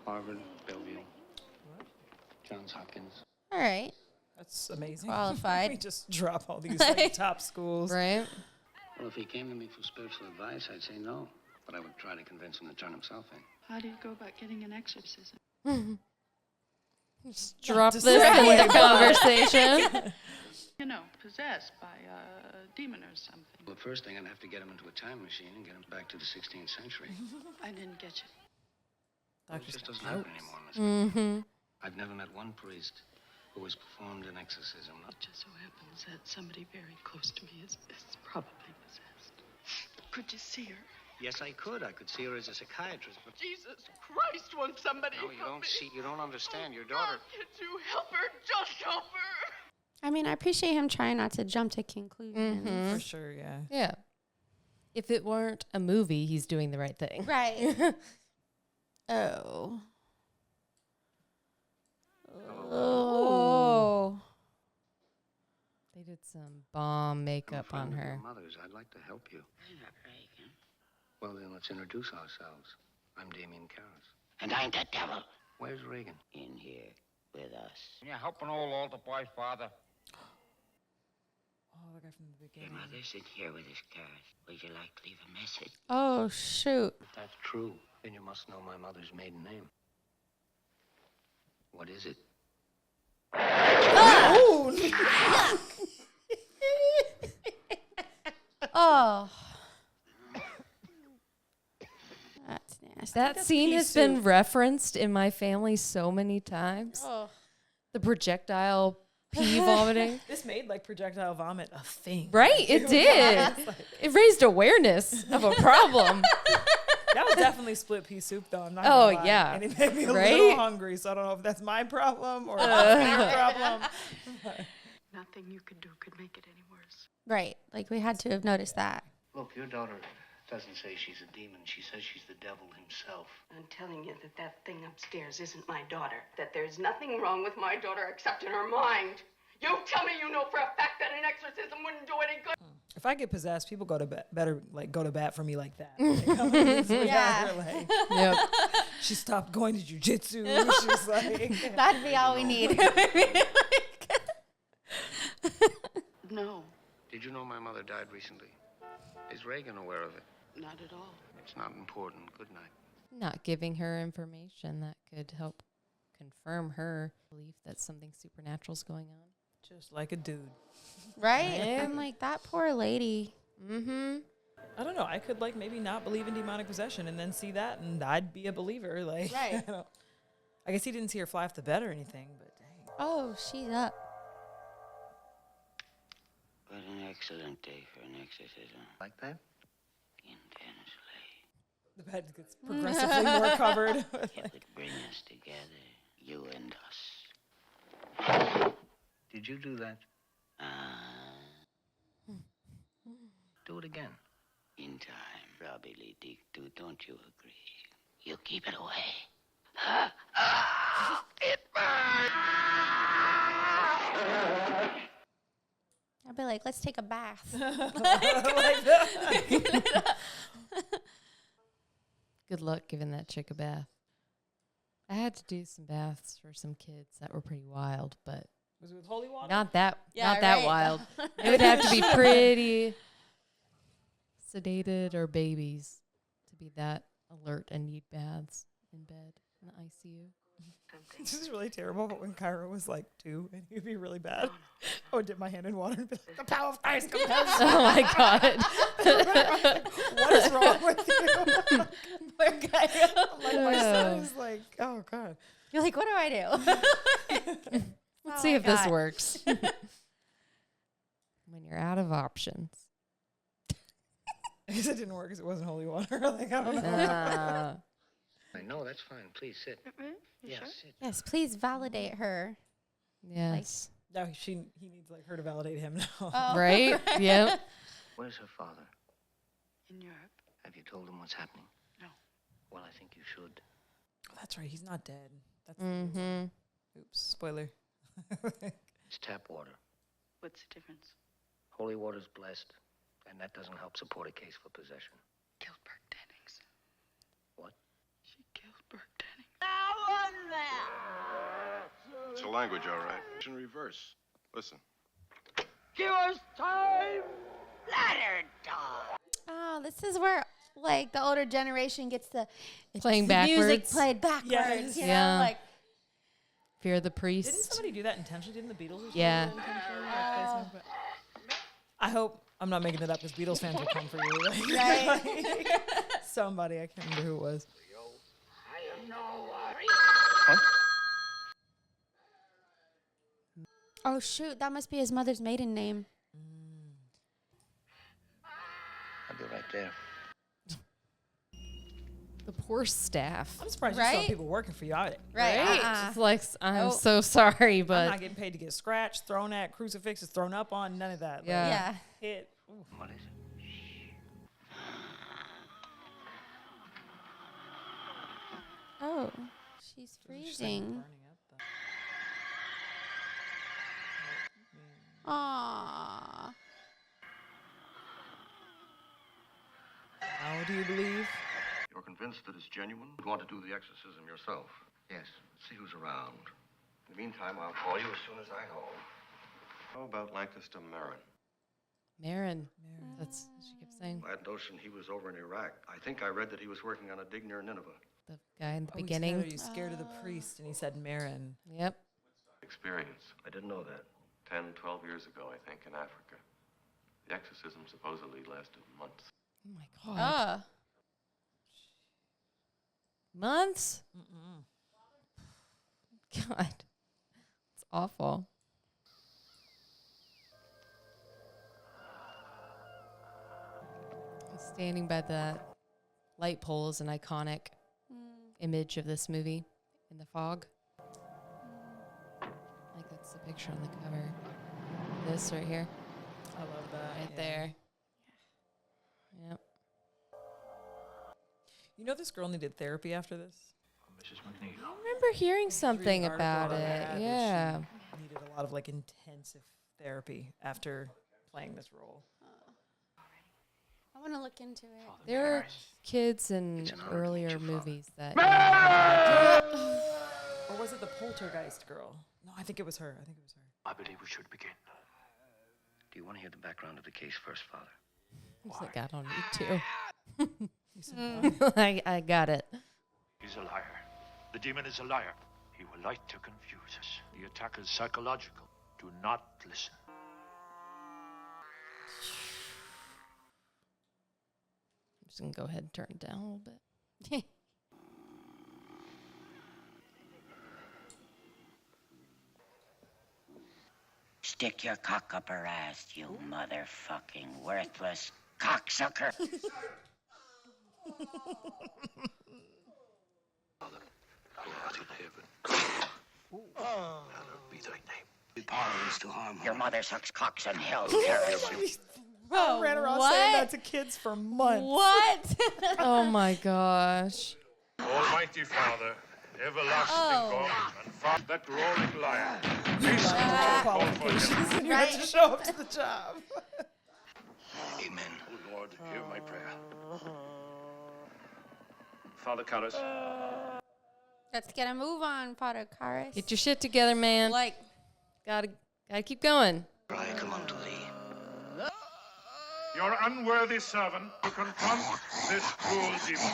Harvard, Bellevue, Johns Hopkins. All right. That's amazing. Qualified. We just drop all these like, top schools. Right? Well, if he came to me for spiritual advice, I'd say no. But I would try to convince him to turn himself in. How do you go about getting an exorcism? Just drop this in the conversation. You know, possessed by a demon or something. Well, first thing, I'd have to get him into a time machine and get him back to the 16th century. I didn't get you. It just doesn't happen anymore, Miss. Mm-hmm. I've never met one priest who has performed an exorcism. It just so happens that somebody very close to me is probably possessed. Could you see her? Yes, I could. I could see her as a psychiatrist, but... Jesus Christ, won't somebody No, you help don't me? see. You don't understand. Your daughter... Can't you help her? Just help her! I mean, I appreciate him trying not to jump to conclusions. Mm-hmm. For sure, yeah. Yeah. If it weren't a movie, he's doing the right thing. Right. Oh. Oh. They did some bomb makeup I'm a on friend of her. your mother's. I'd like to help you. Well, then let's introduce ourselves. I'm Damien Karras. And I'm the devil. Where's Reagan? In here with us. Yeah, help an old altar boy, Father. Oh, the guy from the Your beginning. mother's in here with us, Karras. Would you like to leave a message? Oh, shoot. If that's true, then you must know my mother's maiden name. What is it? Oh. That's nasty. That scene has been referenced in my family so many times. Oh. The projectile pee vomiting. This made like projectile vomit a thing. Right? It did. It raised awareness of a problem. That was definitely split pea soup, though. I'm not Oh, gonna lie. yeah. And it made me a Right? little hungry, so I don't know if that's my problem or their problem. Nothing you could do could make it any worse. Right. Like, we had to have noticed that. Look, your daughter doesn't say she's a demon. She says she's the devil himself. I'm telling you that that thing upstairs isn't my daughter. That there's nothing wrong with my daughter except in her mind. You tell me you know for a fact that an exorcism wouldn't do any good. If I get possessed, people go to better like go to bat for me like that. Like, Yeah. like, Yep. she stopped going to jujitsu. She's like, That'd be all we need. No, Did you know my mother died recently? Is Reagan aware of it? not at all. It's not important. Good night. Not giving her information that could help confirm her belief that something supernatural's going on. just like a dude. Right? I'm like, that poor lady. Mm-hmm. I don't know. I could like maybe not believe in demonic possession and then see that, and I'd be a believer. Like, Right. I guess he didn't see her fly off the bed or anything, but dang. Oh, she's up. What an excellent day for an exorcism. Like that? Intensely. The bed gets progressively more covered. It would bring us together, you and us. Did you do that? Do it again. In time, Robbie Lee Dick, do, don't you agree? You keep it away. It burns! I'd be like, let's take a bath. Good luck giving that chick a bath. I had to do some baths for some kids that were pretty wild, but Was it with holy water? not that Yeah, not that right. wild. It would have to be pretty sedated or babies to be that alert and need baths in bed in the ICU. This is really terrible, but when Kyra was like 2, and he'd be really bad, I would dip my hand in water and be like, the power of Christ compels me. Oh my god. What is wrong with you? Poor guy. Like, my son is like, oh, God. You're like, what do I do? Let's see if this works. When you're out of options. I guess it didn't work because it wasn't holy water. Like, I don't know. I know, that's fine. Please sit. You Yes, sure? sit. Yes, please validate her. Yes. No, he needs like her to validate him now. Oh. Right? Yep. Where's her father? In Europe? Have you told him what's happening? No. Well, I think you should. Oh, that's right. He's not dead. That's Mm-hmm. Oops, spoiler. It's tap water. What's the difference? Holy water's blessed, and that doesn't help support a case for possession. Killed Burke Dennings. What? She killed Burke Dennings. language all right. In reverse. Listen. Give us time! Let her die! Oh, this is where like the older generation gets the Playing the music backwards. played backwards. Yes. You Yeah. know, like Fear the Priest. Didn't somebody do that intentionally? Didn't the Beatles? Or Yeah. something do that intentionally? Like, I hope I'm not making it up because Beatles fans will come for you. Like, Right. somebody, I can't remember who it was. oh shoot, that must be his mother's maiden name. I'll be right there. The poor staff. I'm surprised you Right? saw people working for you. Right. It's like, I'm Oh. so sorry, I'm but not getting paid to get scratched, thrown at, crucifixes thrown up on, none of that. Like, Yeah. Yeah. hit. Ooh. What is it? Oh, she's She's like freezing. burning up the- Aww. How do you believe? You're convinced that it's genuine? You want to do the exorcism yourself? Yes. See who's around. In the meantime, I'll call you as soon as I know. How about Lancaster Merrin? Merrin. That's what she kept saying. I had notion he was over in Iraq. I think I read that he was working on a dig near Nineveh. The guy in the Oh, he said, beginning. "Are you scared of the priest?" And he said, "Merrin." Yep. Experience. I didn't know that. 10, 12 years ago, I think, in Africa. The exorcism supposedly lasted months. Oh my God. Months? God. It's awful. Standing by the light pole is an iconic image of this movie in the fog. Like that's the picture on the cover. This right here. I love that. Right yeah. there. Yep. You know this girl needed therapy after this? Mrs. McNeil. I remember hearing something Read an about article it. that had Yeah. that she needed a lot of like intensive therapy after playing this role. I want to look into it. There are kids in It's an honor to earlier meet you, Father. movies that. Or was it the poltergeist girl? No, I think it was her. I believe we should begin. Do you want to hear the background of the case first, Father? It got on me too. You said why? I got it. He's a liar. The demon is a liar. He will like to confuse us. The attack is psychological. Do not listen. I'm just gonna go ahead and turn it down a little bit. Stick your cock up her ass, you motherfucking worthless cocksucker. Father, who art in heaven, hallowed be thy name. The power is to harm Your mother sucks cocks in hell. Bro, Ran around saying that to kids for months. What? Oh my gosh. Almighty Father, everlasting God, and Father, that rolling liar. Qualifications, and you had to show up to the job. Amen. Oh Lord, hear my prayer. Father Karras, Let's get a move on, Father Karras. Get your shit together, man. Like, Gotta keep going. I come unto thee. your unworthy servant, to confront this cruel demon.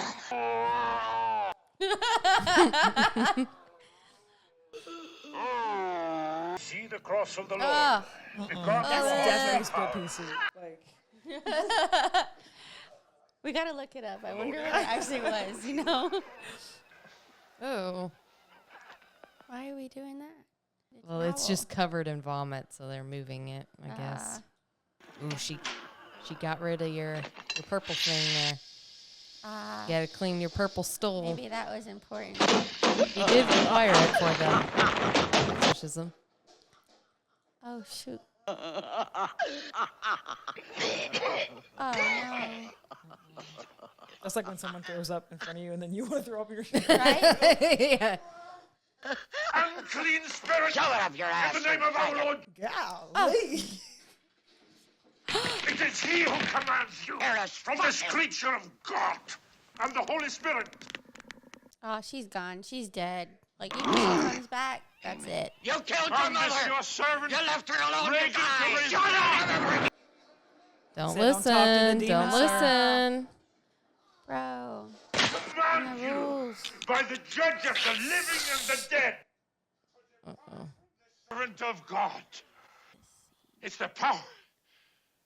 See the cross of the Lord. Because Definitely split pieces. Like, we gotta look it up. I wonder what it actually was, you know? Oh. Why are we doing that? Well, it's just covered in vomit, so they're moving it, I guess. Ooh, she got rid of your purple thing there. You gotta clean your purple stool. Maybe that was important. He did require it for the exorcism. Oh, shoot. Oh, no. that's like when someone throws up in front of you and then you want to throw up your shit. Right? Yeah. unclean spirit, Shove it up your ass. in the name of our Lord, Golly. it is he who commands you You're a from this fucking- creature of God and the Holy Spirit. Oh, she's gone. She's dead. Like, even if she comes back, that's it. You killed your I'm mother. this your servant. You left her alone to Raging die. for his Shut up! Don't Say, don't talk to the listen. Don't demons, sir. listen. Bro. Command you rules. by the judge of the living and the dead. Uh-oh. Servant of God. It's the power.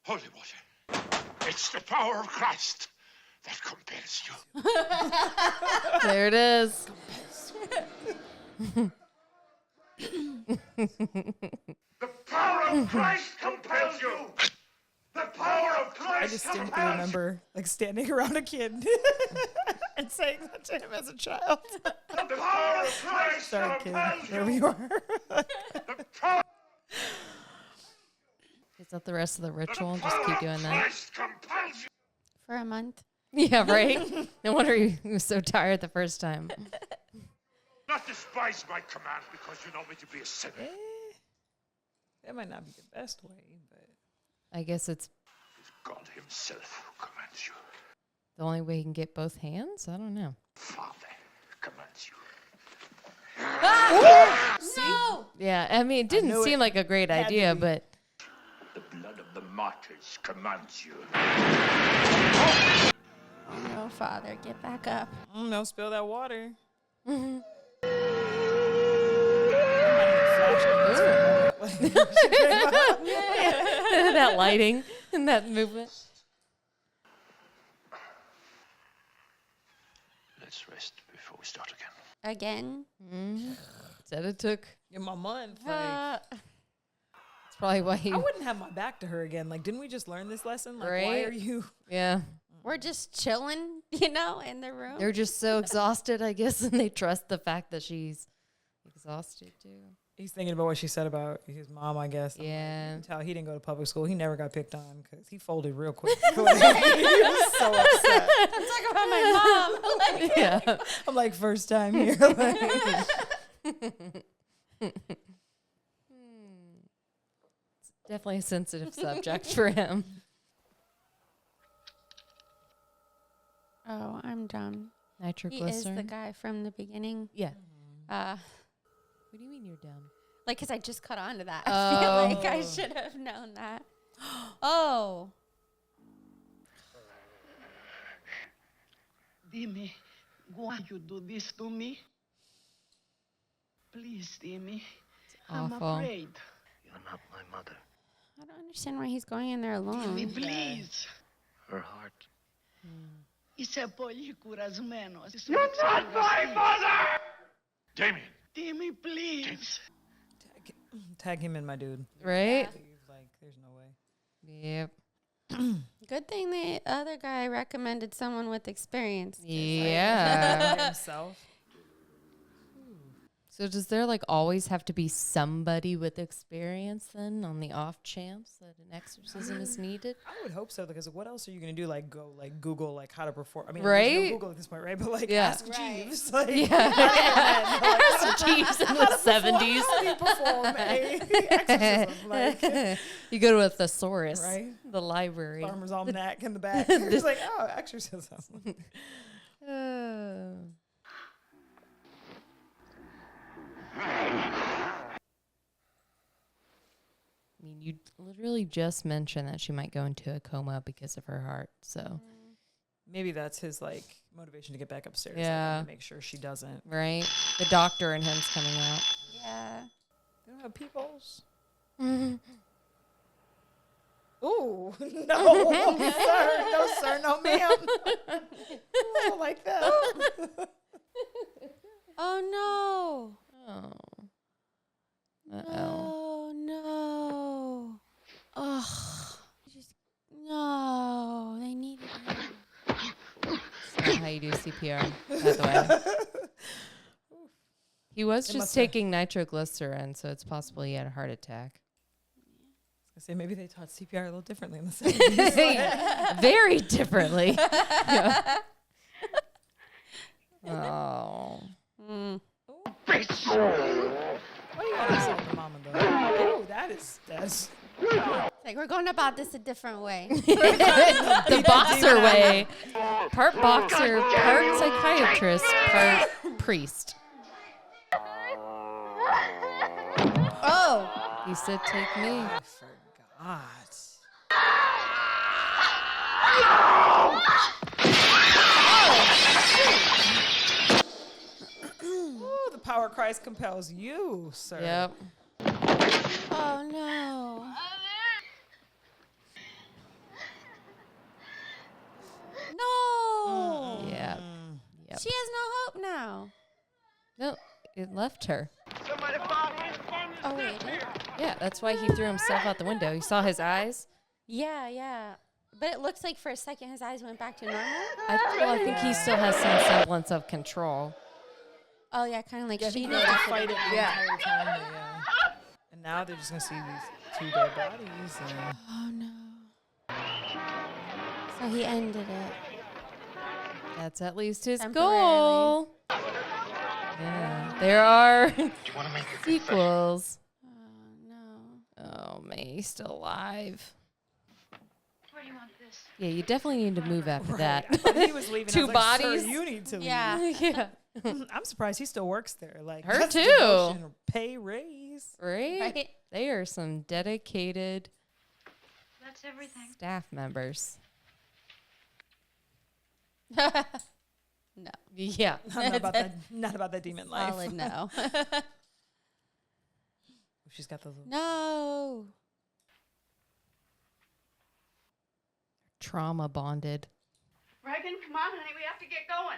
Holy water. It's the power of Christ that compels you. There it is. The power of Christ compels you. The power of I Christ distinctly compels you. remember like standing around a kid and saying that to him as a child. The power of Christ Sorry, kid. compels Wherever you. you are. The power Is that the rest of the ritual? Just keep doing of that. Christ compels you. For a month. Yeah, right? No wonder he was so tired the first time. Not despise my command because you know me to be a sinner. That might not be the best way, but I guess it's It's God himself who commands you. the only way he can get both hands? I don't know. Father commands you. No! Yeah, I mean, it didn't knew seem it like a great had to idea, be. but The blood of the martyrs commands you. No, Father, get back up. no, spill that water. that lighting and that movement. Let's rest before we start again. Again? Said it took. In my month, like, It's probably why he. I wouldn't have my back to her again. Like, didn't we just learn this lesson? Like, why Right? are you? Yeah. We're just chilling, in the room. They're just so exhausted, I guess, and they trust the fact that she's exhausted too. He's thinking about what she said about his mom, I guess. I'm like, Yeah. you can tell he didn't go to public school. He never got picked on because he folded real quick. He was so upset. I'm talking about my mom. Like, Yeah. I'm like, first time here. Like, It's definitely a sensitive subject for him. oh, I'm dumb. He is Nitroglycerin. the guy from the beginning. Yeah. What do you mean you're dumb? Like, because I just caught on to that. I feel like I should have known that. Oh. Dime, why you do this to me? Please, Dime. I'm awful. afraid. You're not my mother. I don't understand why he's going in there alone. Dime, please. Her heart. Isso é polícuras menos. You're not my mother! Damien. Dime, please. tag him in, my dude. Right? Like, there's no way. Yep. Good thing the other guy recommended someone with experience. Yeah. By himself. So does there like always have to be somebody with experience then on the off chance that an exorcism is needed? I would hope so, because what else are you gonna do? Like go like Google like how to perform. I mean, Right? there's no Google at this point, right? But like ask Jeeves. Like, Ask Jeeves in the 70s. How do you perform a exorcism? Like, You go to a thesaurus, Right? the library. Farmer's Almanac in the back. It's like, oh, exorcism. I mean, you literally just mentioned that she might go into a coma because of her heart. So, Maybe that's his like motivation to get back upstairs. Yeah. Like, to make sure she doesn't. right? The doctor and him's coming out. Yeah. They don't have peepholes. Ooh, no, sir, no, sir, no, ma'am. I don't like that. Oh, no. Oh. Uh-oh. Oh, no. Oh. No. They needed him. That's not how you do CPR, by the way. He was It just must taking nitroglycerin, so it's possible he had a heart attack. I say maybe they taught CPR a little differently in the 70s. Very differently. Yeah. Oh. What do you want to say to Mama though? Oh, that's. Like, we're going about this a different way. The boxer way. Part boxer, part psychiatrist, part priest. Oh. He said, take me. I forgot. Ooh, the power of Christ compels you, sir. Yep. Oh, no. No. Yep. Yep. She has no hope now. No, it left her. Oh, wait. it did? Yeah, that's why he threw himself out the window. You saw his eyes? Yeah, yeah. But it looks like for a second his eyes went back to normal. I think he still has some semblance of control. Oh, yeah, kind of like she He did. had to after fight the- it the entire time. And now they're just going to see these 2 dead bodies. And Oh, no. So he ended it. That's at least his Temporarily. goal. Yeah. There are sequels. Oh, no. Oh, man, he's still alive. Where do you want this? Yeah, you definitely need to move after I that. thought he was leaving. I 2 was like, "Sir, bodies. you need to leave." Yeah. Yeah. I'm surprised he still works there. Like Her that's too. devotion or pay raise. Right? Right? They are some dedicated That's everything. staff members. No. Yeah. Not about that demon life. Solid no. She's got the little. No. Trauma bonded. Reagan, come on, honey, we have to get going.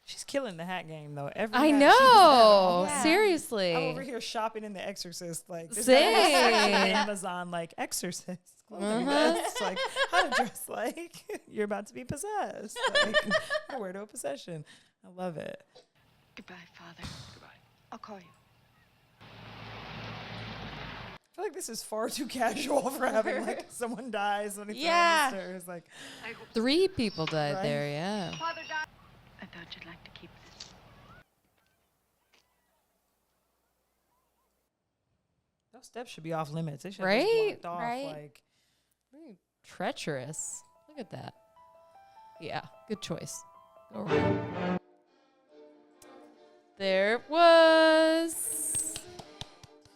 She's killing the hat game though. Every I hat know. Yeah. Seriously. I'm over here shopping in the Exorcist, like there's Same. that section on Amazon, like Exorcist clothing. It's like how to dress like you're about to be possessed. Like how to wear to a possession. I love it. Goodbye, Father. Goodbye. I'll call you. I feel like this is far too casual for having like someone dies when he's Yeah. on the stairs. Like 3 people died Right. there, yeah. Father died. I thought you'd like to keep this. those steps should be off limits. They should Right? have blocked off. Right. Like Very treacherous. Look at that. Yeah, good choice. Go right. There it was.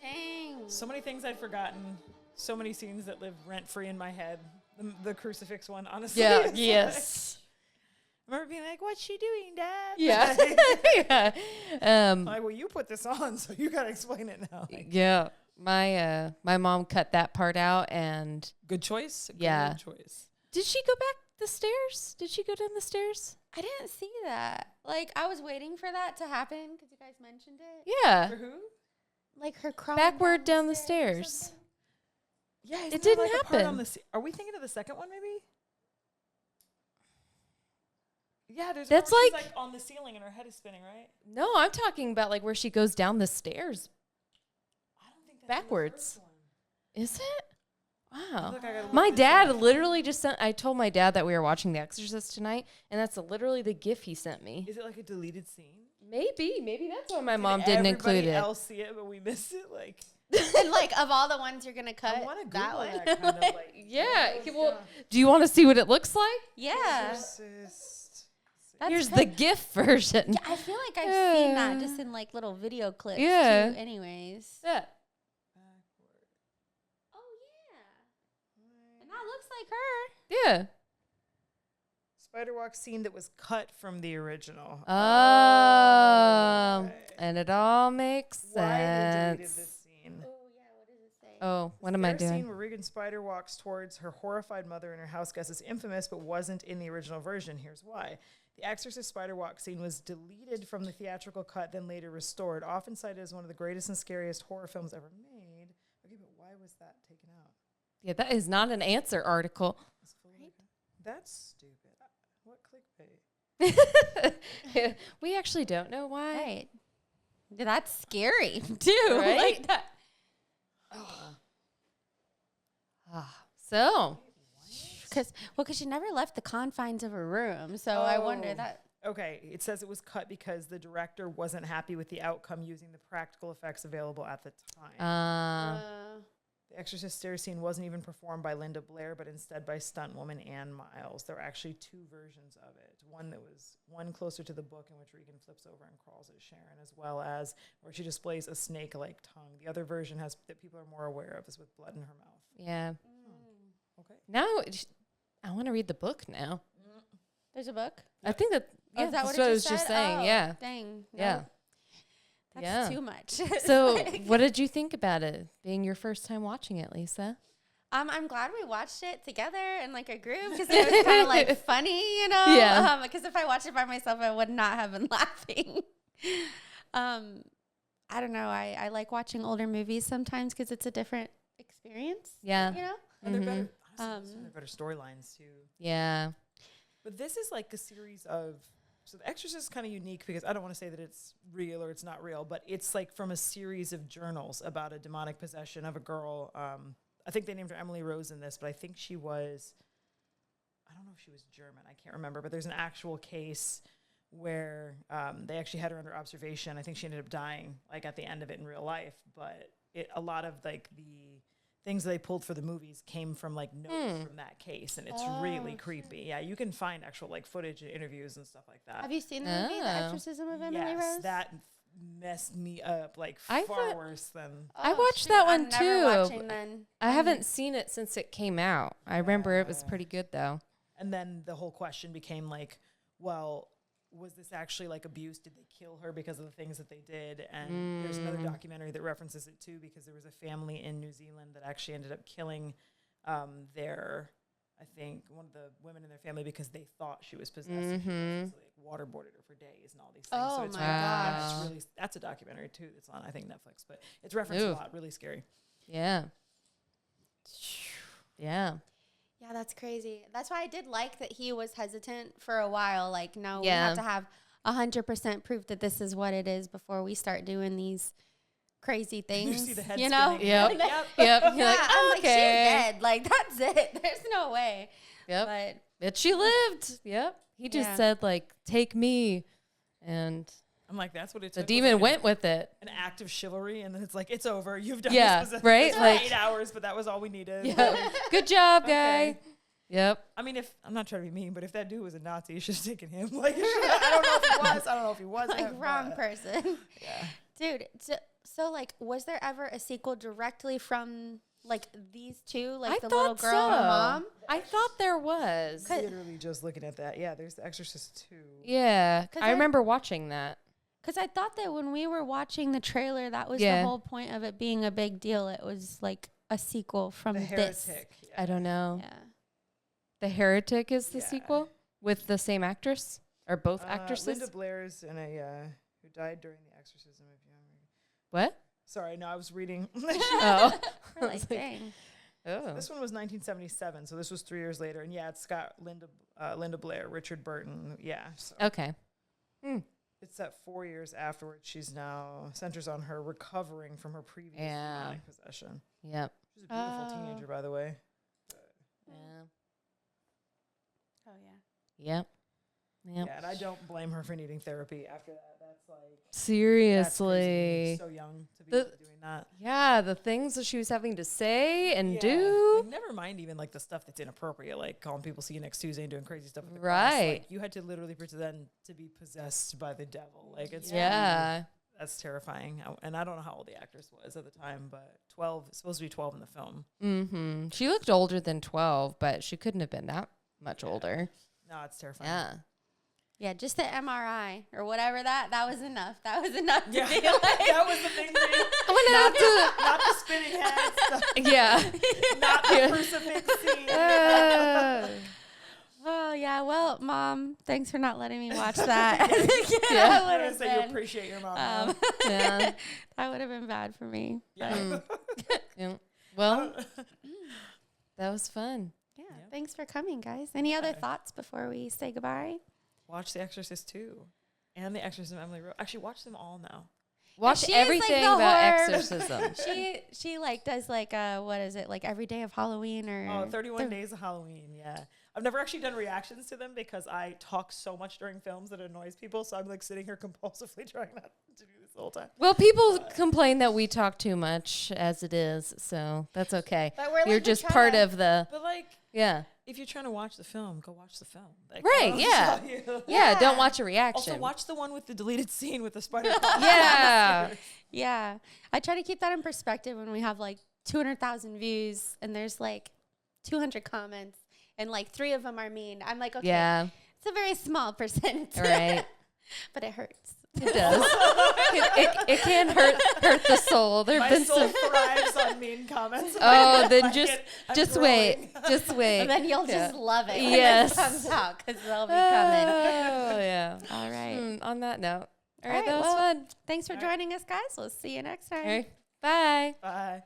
Dang. so many things I'd forgotten. So many scenes that live rent free in my head. The crucifix one, honestly. Yeah, It's yes. I remember being like, "What's she doing, Dad?" Yeah. yeah. Like, well, you put this on, so you gotta explain it now. Like, Yeah. My mom cut that part out, and good choice. Yeah. Good choice. did she go back the stairs? Did she go down the stairs? I didn't see that. Like, I was waiting for that to happen because you guys mentioned it. Yeah. For who? Like her crawling Backward down the or stairs. something. Yeah, It didn't happen. Are we thinking of the second one, maybe? Yeah, there's That's one where she's, like- like on the ceiling and her head is spinning, right? No, I'm talking about like where she goes down the stairs. I don't think that's Backwards. In the Is it? Wow. Look, I gotta look My this dad up. literally just sent, I told my dad that we were watching The Exorcist tonight, and that's literally the gif he sent me. Is it like a deleted scene? Maybe that's why my mom didn't include Everybody it. else see it, but we missed it. Like, And like of all the ones you're gonna cut, I want to that Google one. that kind of like. Yeah. what was Well, the do you want to see what it looks like? Yeah. Exorcist? That's Here's good. the GIF version. Yeah, I feel like I've seen that just in like little video clips Yeah. too. Anyways. Yeah. Oh yeah. And that looks like her. Yeah. Spider walk scene that was cut from the original. Oh, Okay. and it all makes Why they deleted sense. this scene? Oh yeah. What does it say? Oh, what am I Their scene doing? where Regan Spider walks towards her horrified mother in her house guest is infamous, but wasn't in the original version. Here's why. The Exorcist Spider walk scene was deleted from the theatrical cut, then later restored, often cited as one of the greatest and scariest horror films ever made. Okay, but why was that taken out? Yeah, that is not an answer article. That's stupid. What clickbait? We actually don't know why. Right. That's scary too. Right? Like that. So, Because she never left the confines of her room. So I wonder that. Okay, it says it was cut because the director wasn't happy with the outcome using the practical effects available at the time. The Exorcist stairs scene wasn't even performed by Linda Blair, but instead by stuntwoman Ann Miles. There were actually 2 versions of it. One closer to the book in which Regan flips over and crawls at Sharon, as well as where she displays a snake-like tongue. The other version that people are more aware of is with blood in her mouth. Yeah. Okay. Now I want to read the book now. There's a book? I think that. Oh, Yeah, is that that's what I it was just saying. Oh, Yeah. Dang. Yeah. That's Yeah. too much. So, what did you think about it being your first time watching it, Lisa? I'm glad we watched it together in like a group because it was kind of like funny, you know? Yeah. Because if I watched it by myself, I would not have been laughing. I don't know. I like watching older movies sometimes because it's a different experience. Yeah. You know? And they're better. Honestly, they're better storylines too. Yeah. But this is like a series of. So The Exorcist is kind of unique because I don't want to say that it's real or it's not real, but it's like from a series of journals about a demonic possession of a girl. I think they named her Emily Rose in this, but I think she was, I don't know if she was German. I can't remember, but there's an actual case where they actually had her under observation. I think she ended up dying like at the end of it in real life, but a lot of like the things they pulled for the movies came from like notes from that case, and it's really creepy. Yeah, you can find actual like footage and interviews and stuff like that. Have you seen the movie, The Exorcism of Emily Rose? That messed me up like I far worse than. I watched that one I'm too. never watching then. I haven't seen it since it came out. I remember it was pretty good though. And then the whole question became like, well, was this actually like abuse? Did they kill her because of the things that they did? And there's another documentary that references it too, because there was a family in New Zealand that actually ended up killing I think one of the women in their family because they thought she was possessed. So they like waterboarded her for days and all these things. Oh So it's my yeah, it's really, that's a documentary too that's on I think Netflix, but it's referenced a lot. Really scary. Yeah. Yeah. Yeah, that's crazy. That's why I did like that he was hesitant for a while. Like, no, we Yeah. have to have 100% proof that this is what it is before we start doing these crazy things. You see the head you know? spinning. Yep. Yep. Yep. You're Yeah, like, I'm like, she's okay. dead. Like, that's it. There's no way. Yep. But But she lived. Yep. He just Yeah. said like, take me. And I'm like, that's what it the took. demon went with it. An act of chivalry, and then it's like, it's over. You've done Yeah, this. right? For Like- 8 hours, but that was all we needed. Yeah. Good job, guy. Okay. Yep. I mean, if I'm not trying to be mean, but if that dude was a Nazi, you should have taken him. Like, I don't know if he was. I don't know if he wasn't. like, wrong but- person. Yeah. Dude, so, like, was there ever a sequel directly from, like, these two? Like, I the little thought girl and the so. mom? I thought there was. Literally just looking at that. Yeah, there's The Exorcist 2. Yeah. 'Cause I remember watching that. Because I thought that when we were watching the trailer, that was Yeah. the whole point of it being a big deal. It was, like, a sequel from The this. Heretic. I don't know. Yeah. The Heretic is the Yeah. sequel with the same actress or both actresses. Linda Blair's in a who died during the exorcism of young. What? Sorry, no, I was reading. Oh. We're like, dang. Oh. This one was 1977, so this was 3 years later, and yeah, it's got Linda Blair, Richard Burton. Yeah, so Okay. it's set 4 years afterwards. She's now centers on her recovering from her previous Yeah. demonic possession. Yep. She's a beautiful teenager, by the way. Yeah. Oh, yeah. Yep. Yep. Yeah, and I don't blame her for needing therapy after that. That's like that's Seriously. crazy. So young to be The- doing that. Yeah, the things that she was having to say and Yeah. do. Like, never mind even like the stuff that's inappropriate, like calling people see you next Tuesday and doing crazy stuff. At the cross. Right. Like, you had to literally pretend to be possessed by the devil. Like it's Yeah. really- that's terrifying. And I don't know how old the actress was at the time, but 12, it's supposed to be 12 in the film. Mm-hmm. She looked older than 12, but she couldn't have been that much older. No, it's terrifying. Yeah. Yeah, just the MRI or whatever that was enough. That was enough to Yeah, be like. that was the thing. I'm gonna have to. Not the spinning head stuff. Yeah. Not the crucifix scene. Oh, yeah. Well, Mom, thanks for not letting me watch that. Yeah, That I would was have gonna say you been, appreciate your mom. now. Yeah. that would have been bad for me. Yeah. Yeah. Well, that was fun. Yeah. Thanks for coming, guys. Any other thoughts before we say goodbye? Watch The Exorcist 2 and The Exorcism of Emily Rose. Actually, watch them all now. Watch she's like everything the about horror- exorcism. She like does like what is it, like every day of Halloween or Oh, 31 Days of Halloween, yeah. I've never actually done reactions to them because I talk so much during films that it annoys people. So I'm like sitting here compulsively trying not to do this the whole time. Well, people complain that we talk too much as it is, so that's okay. But we're You're like, just part of the, But like, yeah. if you're trying to watch the film, go watch the film. Like, Right, I'll yeah. tell you. Yeah, don't watch a reaction. Also, watch the one with the deleted scene with the spider. Yeah. Yeah. I try to keep that in perspective when we have like 200,000 views and there's like 200 comments and like 3 of them are mean. I'm like, okay, Yeah. it's a very small percent. Right. But it hurts. It does. It can hurt the soul. There've My been soul some. thrives on mean comments. Oh, then Like I'm just growing. wait. Just wait. And then you'll Yeah. just love it when Yes. it comes out because they'll be coming. Oh, yeah. All right. On that note. All All right, that was well, fun. Thanks for joining us, guys. We'll see you next time. All right. Bye. Bye.